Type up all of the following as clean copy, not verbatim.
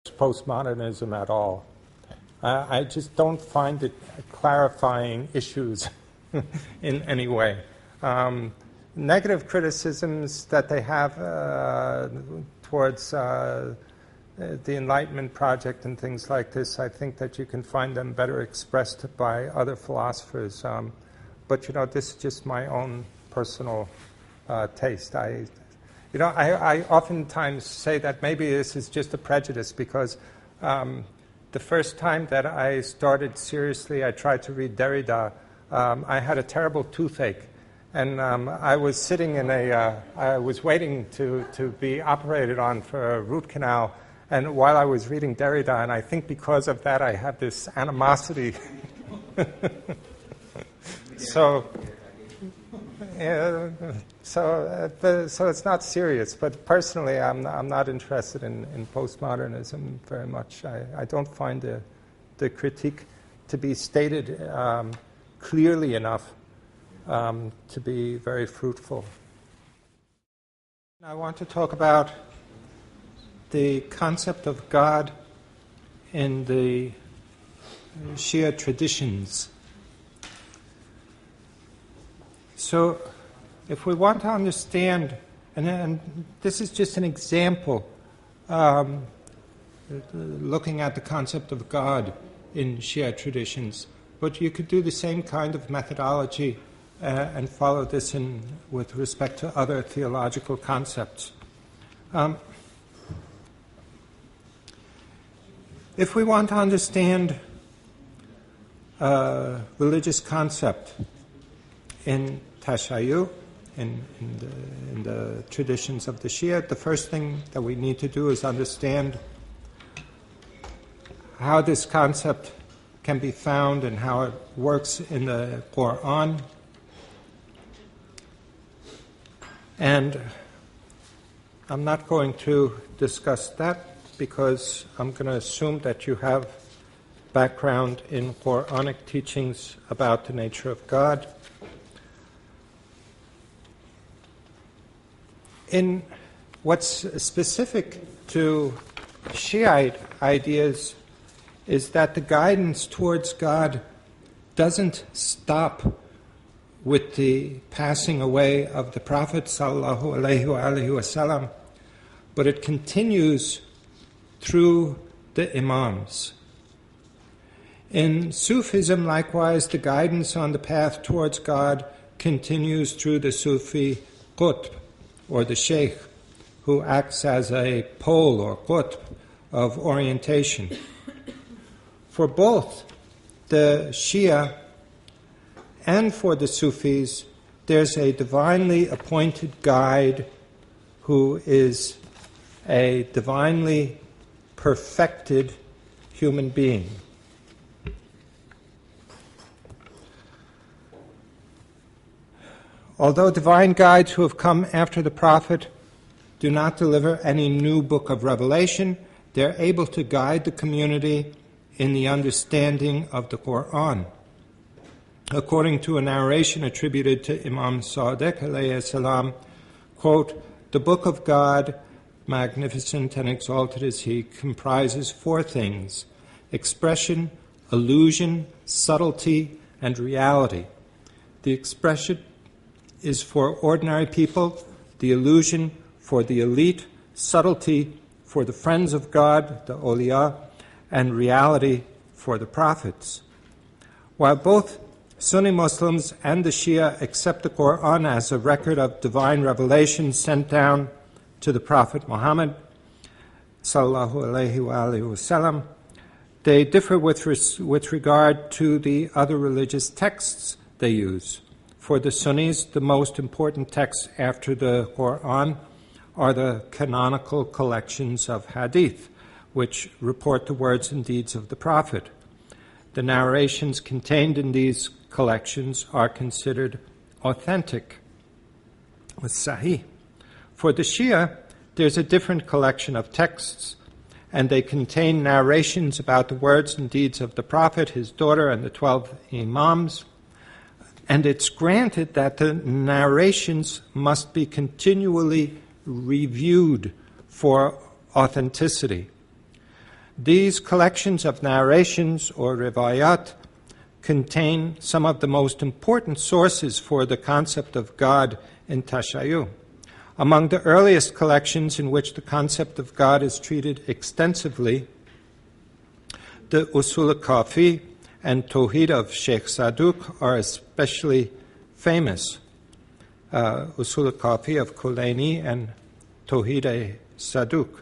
postmodernism at all. I just don't find it clarifying issues in any way. Negative criticisms that they have towards the Enlightenment project and things like this, I think that you can find them better expressed by other philosophers. But, this is just my own personal taste. I oftentimes say that maybe this is just a prejudice because the first time that I started seriously, I tried to read Derrida. I had a terrible toothache, and I was sitting I was waiting to be operated on for a root canal, and while I was reading Derrida, and I think because of that I have this animosity. So it's not serious, but personally I'm not interested in postmodernism very much. I don't find the critique to be stated clearly enough to be very fruitful. I want to talk about the concept of God in the Shia traditions. So, if we want to understand, and this is just an example, looking at the concept of God in Shia traditions, but you could do the same kind of methodology and follow this in with respect to other theological concepts. If we want to understand religious concept in Tashayyu, in the traditions of the Shia, the first thing that we need to do is understand how this concept can be found and how it works in the Quran. And I'm not going to discuss that because I'm going to assume that you have background in Quranic teachings about the nature of God. In what's specific to Shiite ideas is that the guidance towards God doesn't stop with the passing away of the Prophet sallallahu alaihi wasallam, but it continues through the Imams. In Sufism, likewise, the guidance on the path towards God continues through the Sufi Qutb, or the Sheikh, who acts as a pole or qutb of orientation. For both the Shia and for the Sufis, there's a divinely appointed guide who is a divinely perfected human being. Although divine guides who have come after the Prophet do not deliver any new book of revelation, they're able to guide the community in the understanding of the Quran. According to a narration attributed to Imam Sadiq alayhi salam, quote, "The book of God, magnificent and exalted is He, comprises four things: expression, illusion, subtlety, and reality. The expression is for ordinary people, the illusion for the elite, subtlety for the friends of God, the awliya, and reality for the prophets." While both Sunni Muslims and the Shia accept the Quran as a record of divine revelation sent down to the Prophet Muhammad sallallahu alaihi wasallam, they differ with regard to the other religious texts they use. For the Sunnis, the most important texts after the Quran are the canonical collections of Hadith, which report the words and deeds of the Prophet. The narrations contained in these collections are considered authentic, sahih. For the Shia, there's a different collection of texts, and they contain narrations about the words and deeds of the Prophet, his daughter, and the 12 Imams. And it's granted that the narrations must be continually reviewed for authenticity. These collections of narrations, or rivayat, contain some of the most important sources for the concept of God in Tashayyu. Among the earliest collections in which the concept of God is treated extensively, the Usul al-Kafi and Tawhid of Sheikh Saduk are especially famous. Usul al-Kafi of Kulaini and Tawhid Saduk.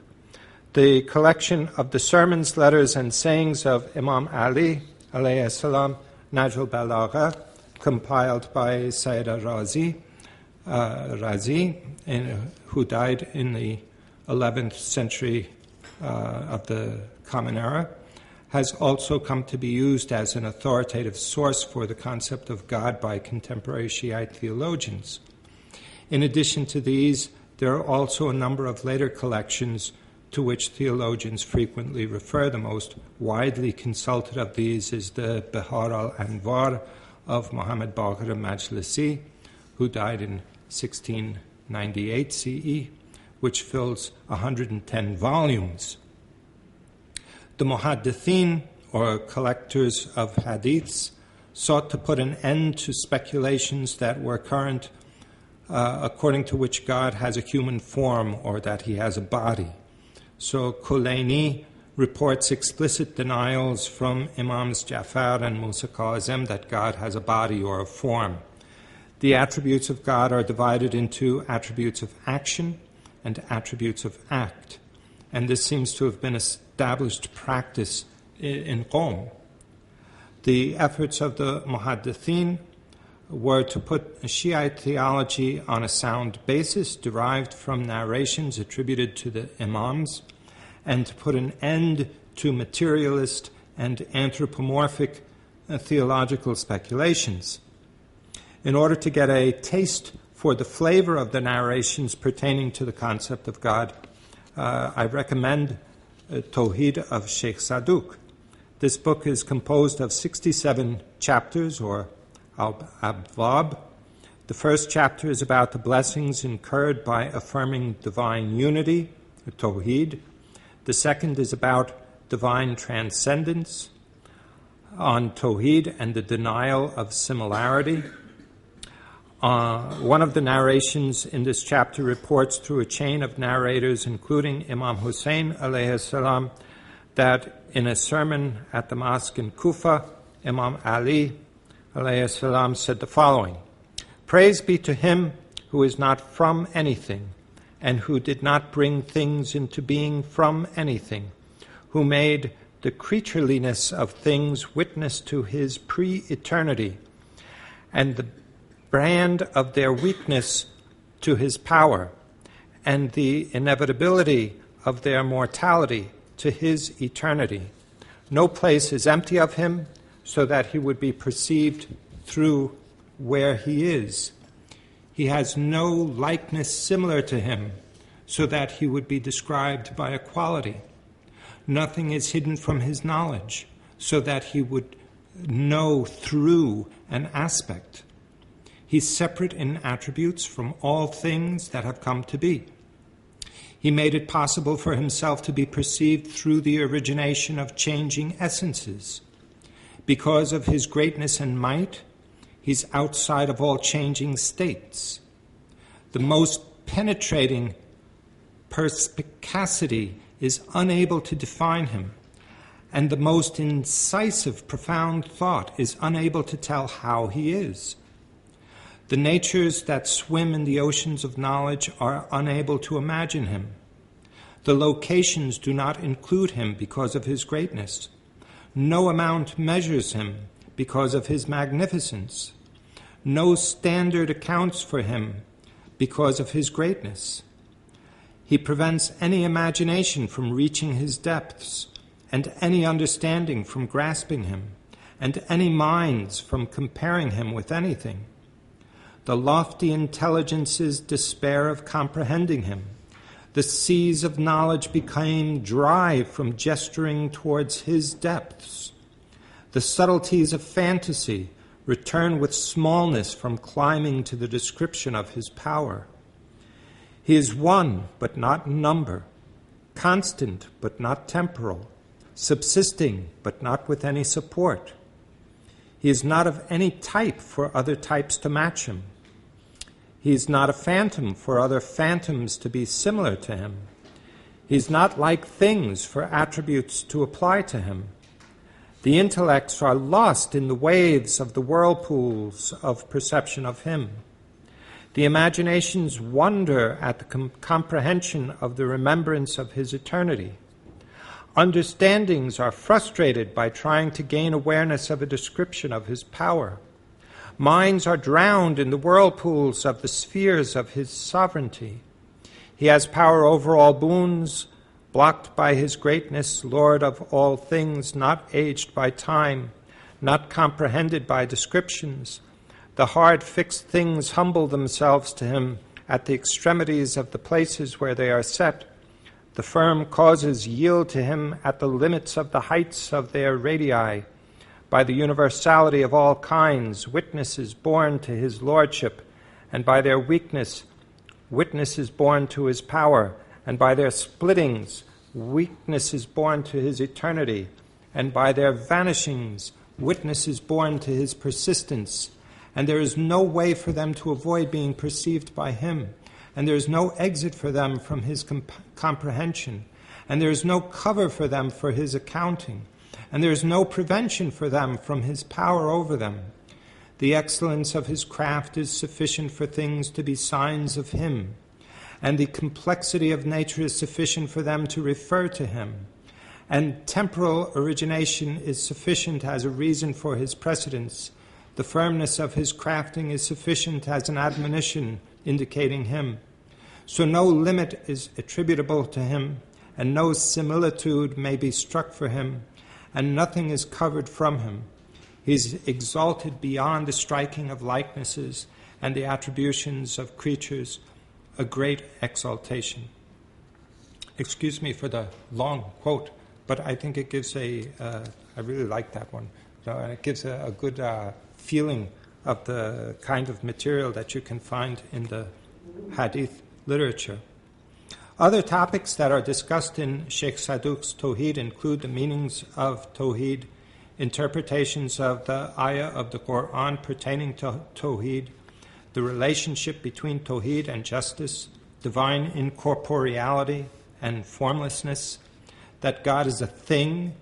The collection of the sermons, letters, and sayings of Imam Ali, alayhi salam, Najl al-Balagha, compiled by Sayyida Razi, who died in the 11th century of the Common Era, has also come to be used as an authoritative source for the concept of God by contemporary Shiite theologians. In addition to these, there are also a number of later collections to which theologians frequently refer. The most widely consulted of these is the Bihar al-Anwar of Muhammad Baqir al-Majlisi, who died in 1698 CE, which fills 110 volumes. The Muhaddithin, or collectors of hadiths, sought to put an end to speculations that were current, according to which God has a human form or that he has a body. So Kulaini reports explicit denials from Imams Jafar and Musa Kazim that God has a body or a form. The attributes of God are divided into attributes of action and attributes of act, and this seems to have been established practice in Qom. The efforts of the Muhaddithin were to put Shiite theology on a sound basis derived from narrations attributed to the Imams, and to put an end to materialist and anthropomorphic theological speculations. In order to get a taste for the flavor of the narrations pertaining to the concept of God, I recommend Tawhid of Sheikh Saduk. This book is composed of 67 chapters, or Abwab. The first chapter is about the blessings incurred by affirming divine unity, Tawhid. The second is about divine transcendence, on Tawhid and the denial of similarity. One of the narrations in this chapter reports through a chain of narrators, including Imam Hussein alayhi salam, that in a sermon at the mosque in Kufa, Imam Ali alayhi salam said the following: "Praise be to him who is not from anything, and who did not bring things into being from anything, who made the creatureliness of things witness to his pre-eternity, and the brand of their weakness to his power, and the inevitability of their mortality to his eternity. No place is empty of him, so that he would be perceived through where he is. He has no likeness similar to him, so that he would be described by a quality. Nothing is hidden from his knowledge, so that he would know through an aspect. He's separate in attributes from all things that have come to be. He made it possible for himself to be perceived through the origination of changing essences. Because of his greatness and might, he's outside of all changing states. The most penetrating perspicacity is unable to define him, and the most incisive, profound thought is unable to tell how he is. The natures that swim in the oceans of knowledge are unable to imagine him. The locations do not include him because of his greatness. No amount measures him because of his magnificence. No standard accounts for him because of his greatness. He prevents any imagination from reaching his depths, and any understanding from grasping him, and any minds from comparing him with anything. The lofty intelligences despair of comprehending him. The seas of knowledge became dry from gesturing towards his depths. The subtleties of fantasy return with smallness from climbing to the description of his power. He is one, but not in number, constant, but not temporal, subsisting but not with any support. He is not of any type for other types to match him. He is not a phantom for other phantoms to be similar to him. He is not like things for attributes to apply to him. The intellects are lost in the waves of the whirlpools of perception of him. The imaginations wonder at the comprehension of the remembrance of his eternity. Understandings are frustrated by trying to gain awareness of a description of his power. Minds are drowned in the whirlpools of the spheres of his sovereignty. He has power over all boons, blocked by his greatness, Lord of all things, not aged by time, not comprehended by descriptions. The hard fixed things humble themselves to him at the extremities of the places where they are set. The firm causes yield to him at the limits of the heights of their radii. By the universality of all kinds, witnesses born to his lordship, and by their weakness, witnesses born to his power, and by their splittings, weaknesses born to his eternity, and by their vanishings, witnesses born to his persistence. And there is no way for them to avoid being perceived by him, and there is no exit for them from his comprehension, and there is no cover for them for his accounting, and there is no prevention for them from his power over them. The excellence of his craft is sufficient for things to be signs of him, and the complexity of nature is sufficient for them to refer to him, and temporal origination is sufficient as a reason for his precedence. The firmness of his crafting is sufficient as an admonition indicating him. So no limit is attributable to him, and no similitude may be struck for him, and nothing is covered from him. He is exalted beyond the striking of likenesses and the attributions of creatures, a great exaltation. Excuse me for the long quote, but I think it gives I really like that one. It gives a good feeling of the kind of material that you can find in the Hadith literature. Other topics that are discussed in Sheikh Saduq's Tawhid include the meanings of Tawhid, interpretations of the ayah of the Quran pertaining to Tawhid, the relationship between Tawhid and justice, divine incorporeality and formlessness, that God is a thing,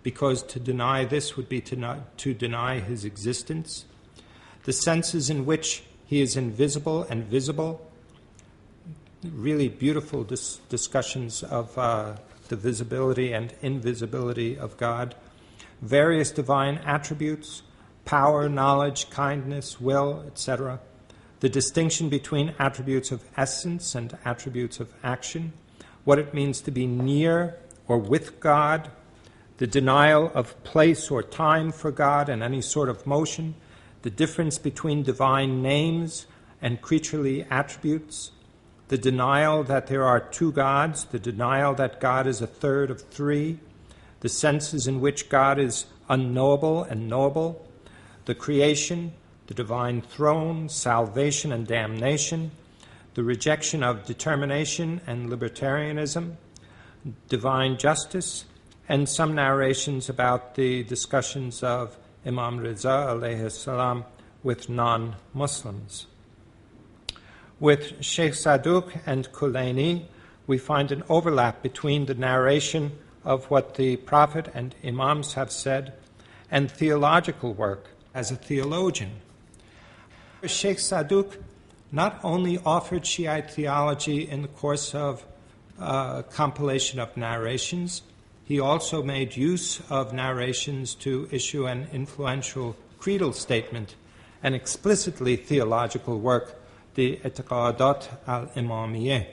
because to deny this would be to deny his existence, the senses in which he is invisible and visible, really beautiful discussions of the visibility and invisibility of God, various divine attributes, power, knowledge, kindness, will, etc., the distinction between attributes of essence and attributes of action, what it means to be near or with God, the denial of place or time for God and any sort of motion, the difference between divine names and creaturely attributes, the denial that there are two gods, the denial that God is a third of three, the senses in which God is unknowable and knowable, the creation, the divine throne, salvation and damnation, the rejection of determination and libertarianism, divine justice, and some narrations about the discussions of Imam Riza alayhi salam with non-Muslims. With Sheikh Saduq and Kulaini, we find an overlap between the narration of what the Prophet and Imams have said and theological work as a theologian. Sheikh Saduq not only offered Shiite theology in the course of compilation of narrations, he also made use of narrations to issue an influential creedal statement, an explicitly theological work, the I'tiqadat al-Imamiyyah.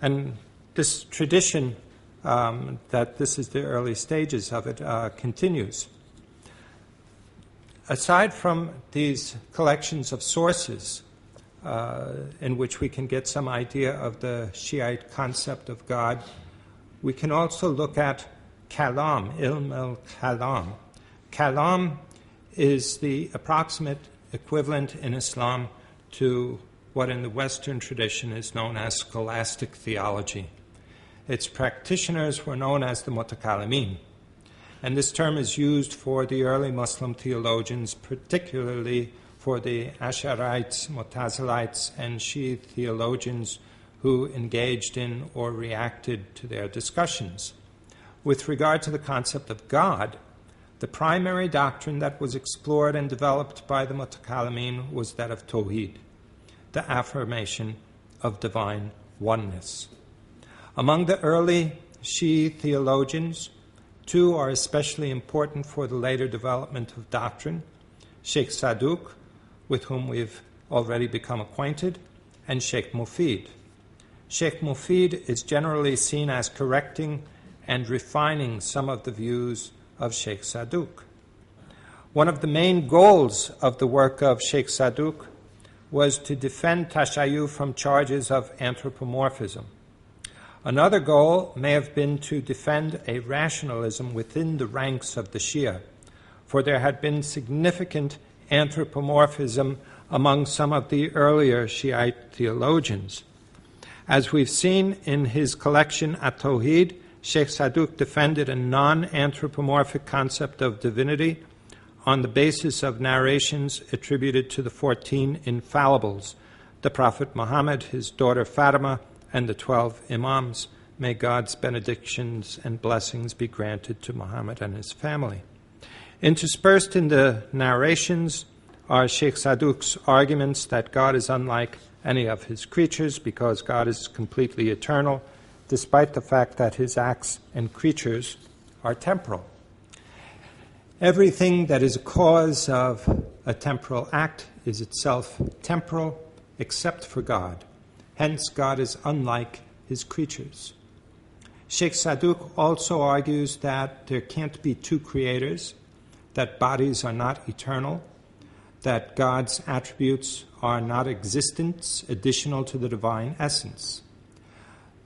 And this tradition, that this is the early stages of it, continues. Aside from these collections of sources in which we can get some idea of the Shiite concept of God, we can also look at kalam, ilm al-kalam. Kalam is the approximate equivalent in Islam to what in the Western tradition is known as scholastic theology. Its practitioners were known as the mutakallimin. And this term is used for the early Muslim theologians, particularly for the Ash'arites, Mu'tazilites, and Shiite theologians who engaged in or reacted to their discussions. With regard to the concept of God, the primary doctrine that was explored and developed by the Mutakallimin was that of Tawhid, the affirmation of divine oneness. Among the early Shiite theologians, two are especially important for the later development of doctrine: Sheikh Saduq, with whom we've already become acquainted, and Sheikh Mufid. Sheikh Mufid is generally seen as correcting and refining some of the views of Sheikh Saduq. One of the main goals of the work of Sheikh Saduq was to defend Tashayyu from charges of anthropomorphism. Another goal may have been to defend a rationalism within the ranks of the Shia, for there had been significant anthropomorphism among some of the earlier Shiite theologians. As we've seen in his collection At-Tawhid, Sheikh Saduq defended a non-anthropomorphic concept of divinity on the basis of narrations attributed to the 14 infallibles, the Prophet Muhammad, his daughter Fatima, and the 12 Imams. May God's benedictions and blessings be granted to Muhammad and his family. Interspersed in the narrations are Sheikh Saduq's arguments that God is unlike any of his creatures because God is completely eternal, despite the fact that his acts and creatures are temporal. Everything that is a cause of a temporal act is itself temporal, except for God. Hence, God is unlike his creatures. Sheikh Saduq also argues that there can't be two creators, that bodies are not eternal, that God's attributes are not existence additional to the divine essence.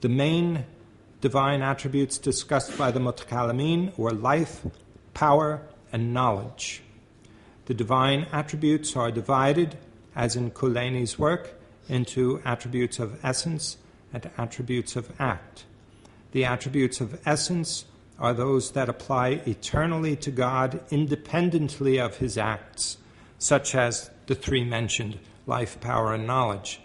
The main divine attributes discussed by the Mutakallimin were life, power, and knowledge. The divine attributes are divided, as in Kulaini's work, into attributes of essence and attributes of act. The attributes of essence are those that apply eternally to God independently of his acts, such as the three mentioned, life, power, and knowledge.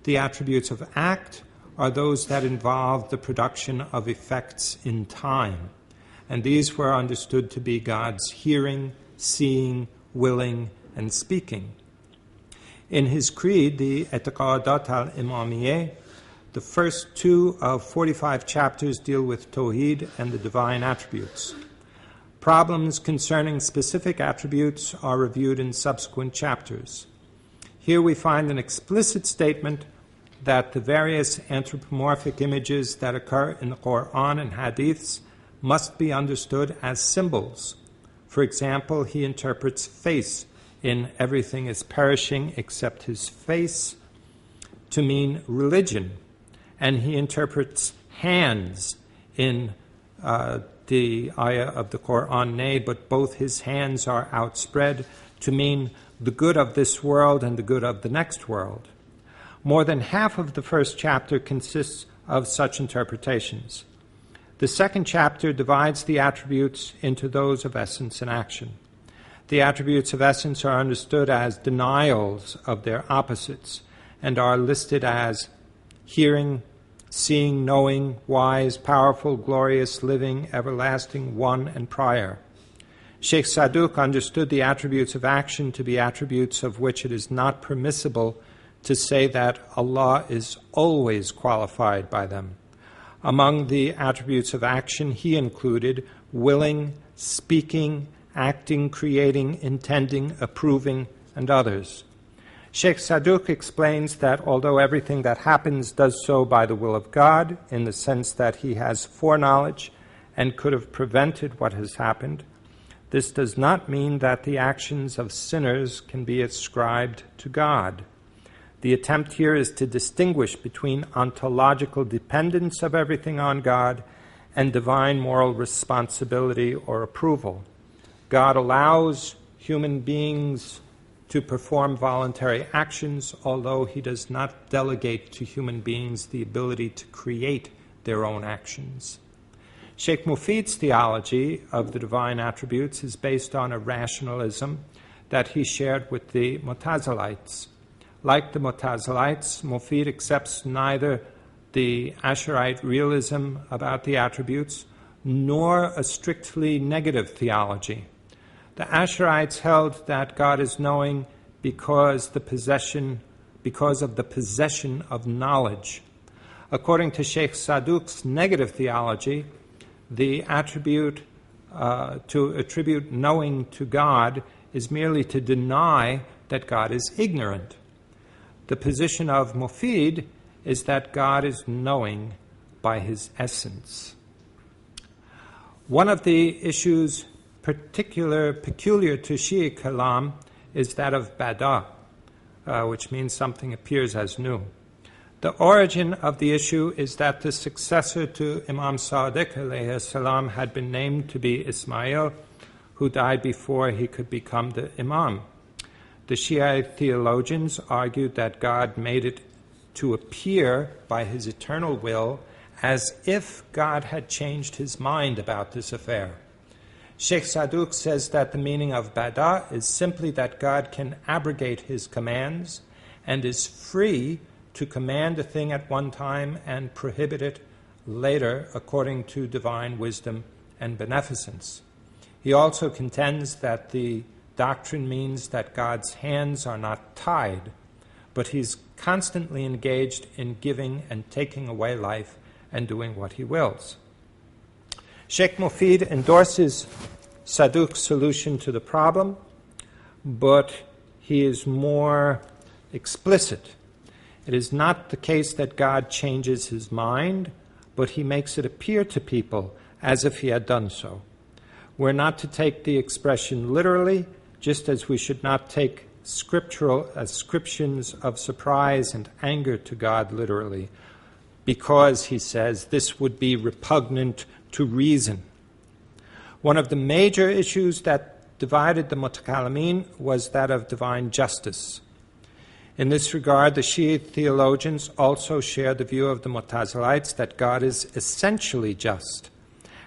The attributes of act are those that involve the production of effects in time, and these were understood to be God's hearing, seeing, willing, and speaking. In his creed, the Etiqadat al-Imamiyyah, the first 2 of 45 chapters deal with Tawhid and the divine attributes. Problems concerning specific attributes are reviewed in subsequent chapters. Here we find an explicit statement that the various anthropomorphic images that occur in the Quran and Hadiths must be understood as symbols. For example, he interprets face in everything is perishing except his face to mean religion, and he interprets hands in the ayah of the Quran, nay, but both his hands are outspread, to mean the good of this world and the good of the next world. More than half of the first chapter consists of such interpretations. The second chapter divides the attributes into those of essence and action. The attributes of essence are understood as denials of their opposites and are listed as hearing, seeing, knowing, wise, powerful, glorious, living, everlasting, one, and prior. Sheikh Saduq understood the attributes of action to be attributes of which it is not permissible to say that Allah is always qualified by them. Among the attributes of action, he included willing, speaking, acting, creating, intending, approving, and others. Sheikh Saduq explains that although everything that happens does so by the will of God, in the sense that he has foreknowledge and could have prevented what has happened, this does not mean that the actions of sinners can be ascribed to God. The attempt here is to distinguish between ontological dependence of everything on God and divine moral responsibility or approval. God allows human beings to perform voluntary actions, although he does not delegate to human beings the ability to create their own actions. Sheikh Mufid's theology of the divine attributes is based on a rationalism that he shared with the Mu'tazilites. Like the Mu'tazilites, Mufid accepts neither the Asharite realism about the attributes nor a strictly negative theology. The Asharites held that God is knowing because of the possession of knowledge. According to Sheikh Saduq's negative theology, the attribute to attribute knowing to God is merely to deny that God is ignorant. The position of Mufid is that God is knowing by his essence. One of the issues peculiar to Shiite kalam is that of bada, which means something appears as new. The origin of the issue is that the successor to Imam Sadiq alayhi salam had been named to be Ismail, who died before he could become the Imam. The Shiite theologians argued that God made it to appear by his eternal will as if God had changed his mind about this affair. Sheikh Saduq says that the meaning of bada is simply that God can abrogate his commands and is free to command a thing at one time and prohibit it later according to divine wisdom and beneficence. He also contends that the doctrine means that God's hands are not tied, but he's constantly engaged in giving and taking away life and doing what he wills. Sheikh Mufid endorses Saduq's solution to the problem, but he is more explicit. It is not the case that God changes his mind, but he makes it appear to people as if he had done so. We're not to take the expression literally, just as we should not take scriptural ascriptions of surprise and anger to God literally, because, he says, this would be repugnant to reason. One of the major issues that divided the Mutakallimin was that of divine justice. In this regard, the Shiite theologians also share the view of the Mu'tazilites that God is essentially just,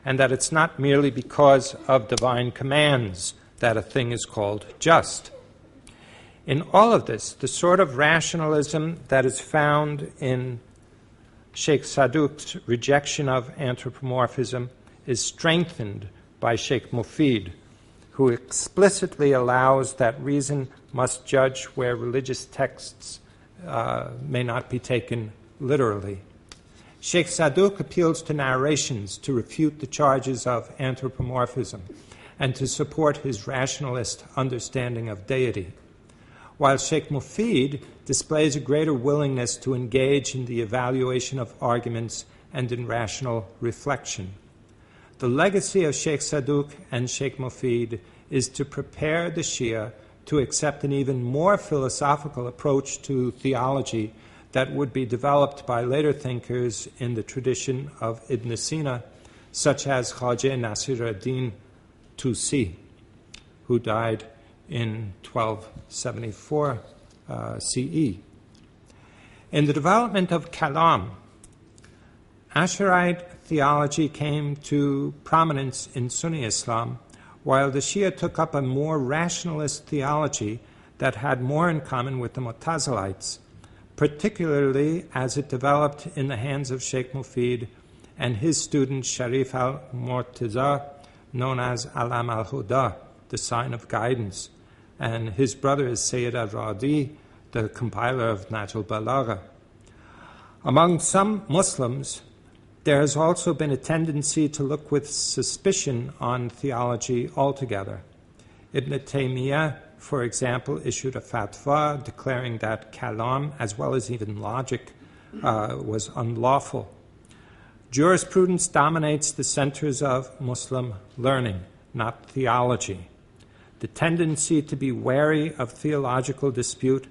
and that it's not merely because of divine commands that a thing is called just. In all of this, the sort of rationalism that is found in Sheikh Saduq's rejection of anthropomorphism is strengthened by Sheikh Mufid, who explicitly allows that reason must judge where religious texts may not be taken literally. Sheikh Saduq appeals to narrations to refute the charges of anthropomorphism and to support his rationalist understanding of deity, while Sheikh Mufid displays a greater willingness to engage in the evaluation of arguments and in rational reflection. The legacy of Sheikh Saduq and Sheikh Mufid is to prepare the Shia to accept an even more philosophical approach to theology that would be developed by later thinkers in the tradition of Ibn Sina, such as Khwaja Nasir ad-Din Tusi, who died in 1274 CE. In the development of kalam, Asharite theology came to prominence in Sunni Islam, while the Shia took up a more rationalist theology that had more in common with the Mu'tazilites, particularly as it developed in the hands of Sheikh Mufid and his student Sharif al-Murtaza, known as Alam al-Huda, the sign of guidance, and his brother is Sayyid al-Radi, the compiler of Nahj al-Balagha. Among some Muslims, there has also been a tendency to look with suspicion on theology altogether. Ibn Taymiyyah, for example, issued a fatwa declaring that kalam, as well as even logic, was unlawful. Jurisprudence dominates the centers of Muslim learning, not theology. The tendency to be wary of theological dispute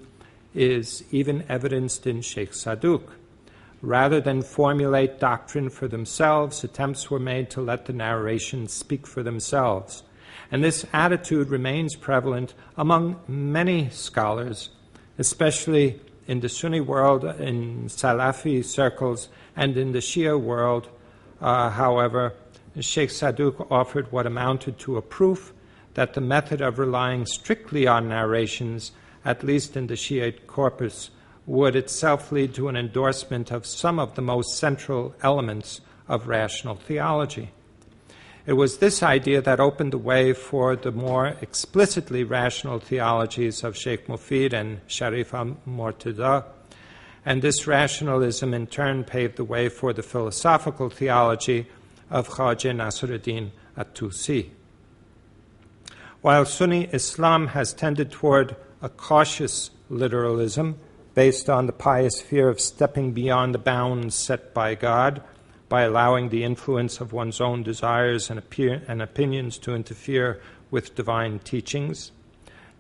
is even evidenced in Sheikh Saduq. Rather than formulate doctrine for themselves, attempts were made to let the narrations speak for themselves. And this attitude remains prevalent among many scholars, especially in the Sunni world, in Salafi circles, and in the Shia world. However, Sheikh Saduq offered what amounted to a proof that the method of relying strictly on narrations, at least in the Shiite corpus, would itself lead to an endorsement of some of the most central elements of rational theology. It was this idea that opened the way for the more explicitly rational theologies of Sheikh Mufid and Sharif al-Murtada, and this rationalism in turn paved the way for the philosophical theology of Khwaja Nasruddin at-Tusi. While Sunni Islam has tended toward a cautious literalism based on the pious fear of stepping beyond the bounds set by God, by allowing the influence of one's own desires and opinions to interfere with divine teachings,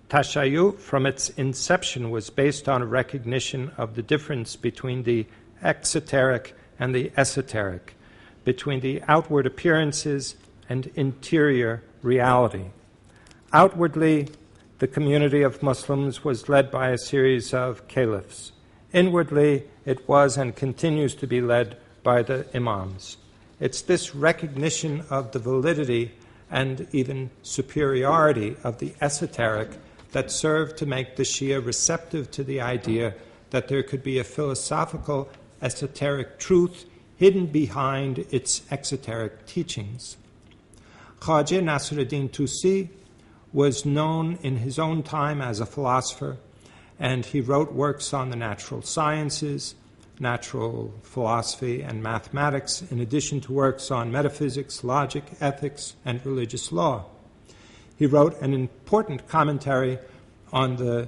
Tashayyu, from its inception, was based on a recognition of the difference between the exoteric and the esoteric, between the outward appearances and interior reality. Outwardly, the community of Muslims was led by a series of caliphs. Inwardly, it was and continues to be led by the imams. It's this recognition of the validity and even superiority of the esoteric that served to make the Shia receptive to the idea that there could be a philosophical esoteric truth hidden behind its exoteric teachings. Khwaja Nasruddin Tusi was known in his own time as a philosopher, and he wrote works on the natural sciences, natural philosophy, and mathematics, in addition to works on metaphysics, logic, ethics, and religious law. He wrote an important commentary on the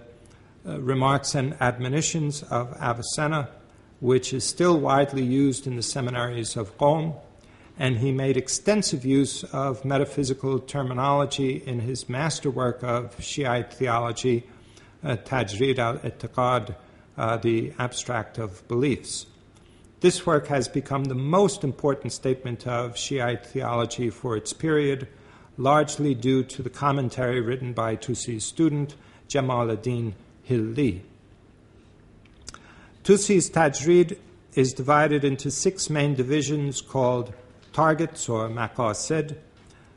remarks and admonitions of Avicenna, which is still widely used in the seminaries of Qom, and he made extensive use of metaphysical terminology in his masterwork of Shiite theology, Tajrid al-I'tiqad, the abstract of beliefs. This work has become the most important statement of Shiite theology for its period, largely due to the commentary written by Tusi's student, Jamal ad-Din Hilli. Tusi's Tajrid is divided into 6 main divisions called targets or maqasid.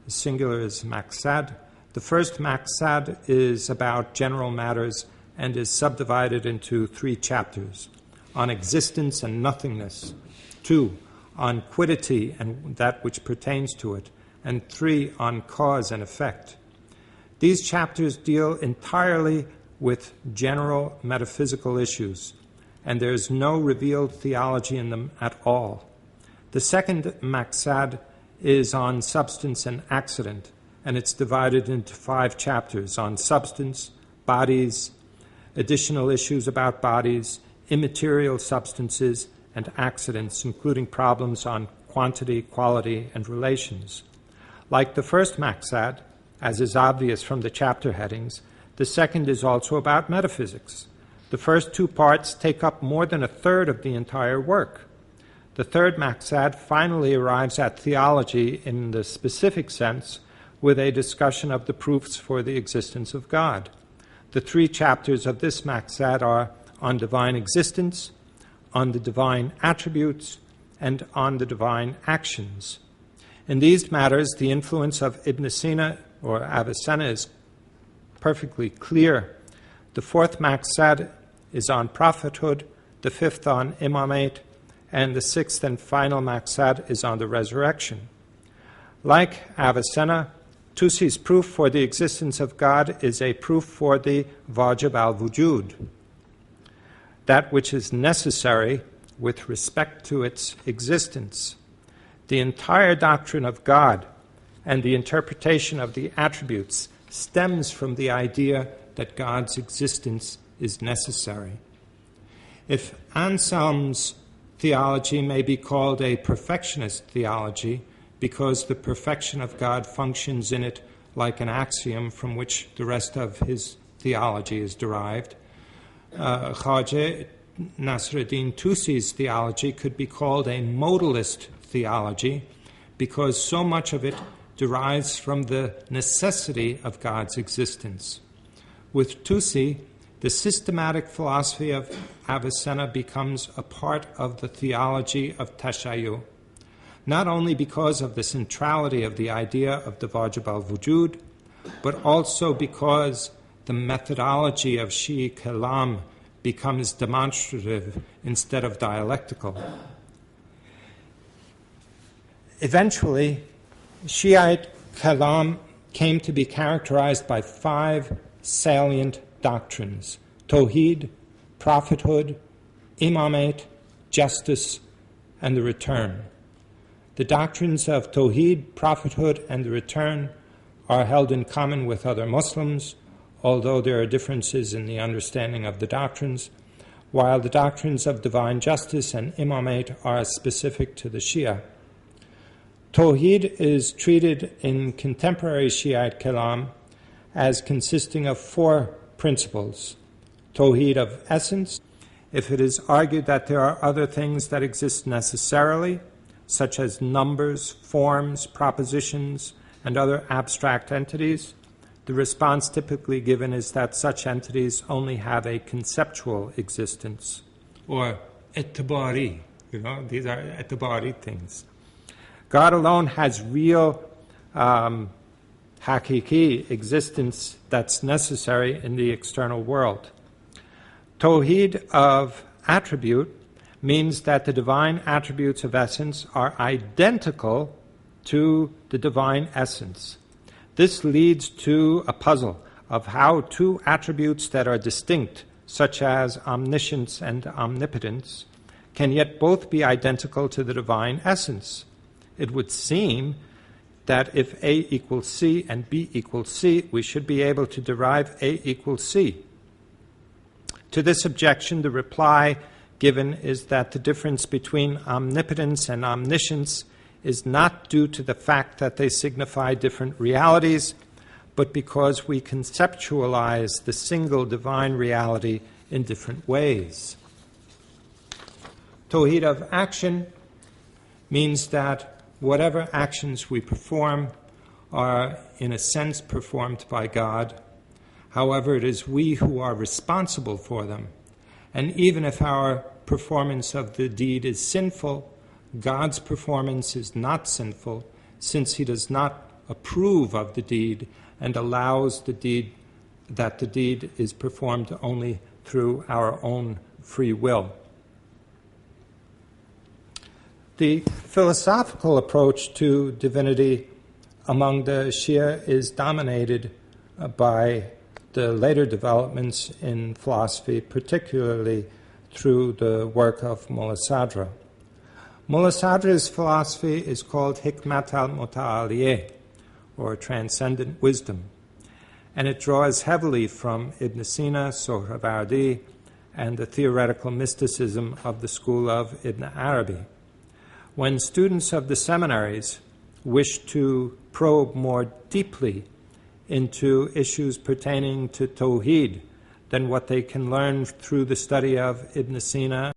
The singular is maqsad. The first maqsad is about general matters and is subdivided into 3 chapters: on existence and nothingness, 2, on quiddity and that which pertains to it, and 3, on cause and effect. These chapters deal entirely with general metaphysical issues, and there is no revealed theology in them at all. The second maqsad is on substance and accident, and it's divided into 5 chapters: on substance, bodies, additional issues about bodies, immaterial substances, and accidents, including problems on quantity, quality, and relations. Like the first maqsad, as is obvious from the chapter headings, the second is also about metaphysics. The first 2 parts take up more than a third of the entire work. The third maqsad finally arrives at theology in the specific sense, with a discussion of the proofs for the existence of God. The 3 chapters of this maqsad are on divine existence, on the divine attributes, and on the divine actions. In these matters, the influence of Ibn Sina or Avicenna is perfectly clear. The 4th maqsad is on prophethood, the 5th on imamate, and the 6th and final maqsad is on the resurrection. Like Avicenna, Tusi's proof for the existence of God is a proof for the wajib al-wujud, that which is necessary with respect to its existence. The entire doctrine of God and the interpretation of the attributes stems from the idea that God's existence is necessary. If Anselm's theology may be called a perfectionist theology, because the perfection of God functions in it like an axiom from which the rest of his theology is derived, Khwaja Nasruddin Tusi's theology could be called a modalist theology, because so much of it derives from the necessity of God's existence. With Tusi, the systematic philosophy of Avicenna becomes a part of the theology of Tashayyu. not only because of the centrality of the idea of the Wajib al-Wujud, but also because the methodology of Shi'i kalam becomes demonstrative instead of dialectical. Eventually, Shiite kalam came to be characterized by 5 salient doctrines: Tawhid, prophethood, imamate, justice, and the return. The doctrines of Tawhid, prophethood, and the return are held in common with other Muslims, although there are differences in the understanding of the doctrines, while the doctrines of divine justice and imamate are specific to the Shia. Tawhid is treated in contemporary Shiite kalam as consisting of 4 principles. Tawhid of essence, if it is argued that there are other things that exist necessarily, such as numbers, forms, propositions, and other abstract entities, the response typically given is that such entities only have a conceptual existence, or etibari, these are etibari things. God alone has real hakiki existence that's necessary in the external world. Tawhid of attribute means that the divine attributes of essence are identical to the divine essence. This leads to a puzzle of how 2 attributes that are distinct, such as omniscience and omnipotence, can yet both be identical to the divine essence. It would seem that if A equals C and B equals C, we should be able to derive A equals C. To this objection, the reply given is that the difference between omnipotence and omniscience is not due to the fact that they signify different realities, but because we conceptualize the single divine reality in different ways. Tawhid of action means that whatever actions we perform are, in a sense, performed by God. However, it is we who are responsible for them. And even if our performance of the deed is sinful, God's performance is not sinful, since He does not approve of the deed and allows the deed is performed only through our own free will. The philosophical approach to divinity among the Shia is dominated by the later developments in philosophy, particularly through the work of Mullah Sadra. Mullah Sadra's philosophy is called Hikmat al-Muta'aliyeh, or transcendent wisdom, and it draws heavily from Ibn Sina, Sohrawardi, and the theoretical mysticism of the school of Ibn Arabi. When students of the seminaries wish to probe more deeply into issues pertaining to Tawhid than what they can learn through the study of Ibn Sina